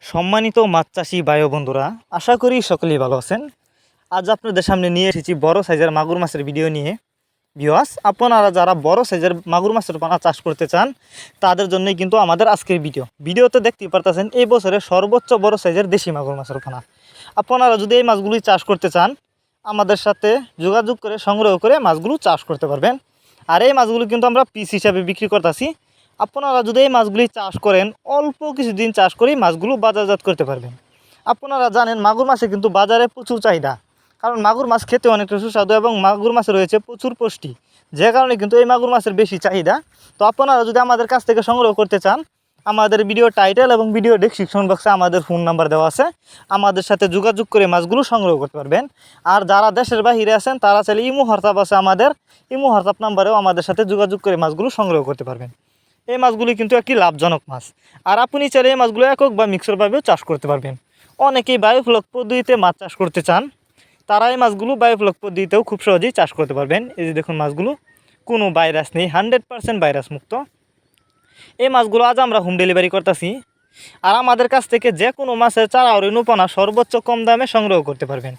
সম্মানিত মাছ চাষি ভাই ও বন্ধুরা, আশা করি সকলেই ভালো আছেন। আজ আপনাদের সামনে নিয়ে এসেছি বড় সাইজের মাগুর মাছের ভিডিও নিয়ে। ভিউয়ার্স, আপনারা যারা বড় সাইজের মাগুর মাছের পোনা চাষ করতে চান তাদের জন্যই কিন্তু আমাদের আজকের ভিডিওতে দেখতেই পারতেছেন এই বছরের সর্বোচ্চ বড় সাইজের দেশি মাগুর মাছের পোনা। আপনারা যদি এই মাছগুলি চাষ করতে চান আমাদের সাথে যোগাযোগ করে সংগ্রহ করে মাছগুলো চাষ করতে পারবেন। আর এই মাছগুলো কিন্তু আমরা পিস হিসাবে বিক্রি করতেছি। আপনারা যদি এই মাছগুলি চাষ করেন অল্প কিছুদিন চাষ করেই মাছগুলো বাজারজাত করতে পারবেন। আপনারা জানেন মাগুর মাছের কিন্তু বাজারে প্রচুর চাহিদা, কারণ মাগুর মাছ খেতে অনেকটা সুস্বাদু এবং মাগুর মাছে রয়েছে প্রচুর পুষ্টি, যে কারণে কিন্তু এই মাগুর মাছের বেশি চাহিদা। তো আপনারা যদি আমাদের কাছ থেকে সংগ্রহ করতে চান আমাদের ভিডিও টাইটেল এবং ভিডিও ডেসক্রিপশন বক্সে আমাদের ফোন নাম্বার দেওয়া আছে, আমাদের সাথে যোগাযোগ করে মাছগুলো সংগ্রহ করতে পারবেন। আর যারা দেশের বাইরে আছেন তারা চাইলে ইমো হোয়াটসঅ্যাপ আছে, আমাদের ইমো হোয়াটসঅ্যাপ নাম্বারেও আমাদের সাথে যোগাযোগ করে মাছগুলো সংগ্রহ করতে পারবেন। এই মাছগুলি কিন্তু একটি লাভজনক মাছ। আর আপনি চাইলে এই মাছগুলো একক বা মিক্সরভাবেও চাষ করতে পারবেন। অনেকেই বায়োফ্লক পদ্ধতিতে মাছ চাষ করতে চান, তারা এই মাছগুলো বায়োফ্লক পদ্ধতিতেও খুব সহজেই চাষ করতে পারবেন। এই যে দেখুন মাছগুলো, কোনো ভাইরাস নেই, 100% ভাইরাস মুক্ত। এই মাছগুলো আজ আমরা হোম ডেলিভারি করতেছি। আর আমাদের কাছ থেকে যে কোনো মাছের চারা ও রেণুপনা সর্বোচ্চ কম দামে সংগ্রহ করতে পারবেন।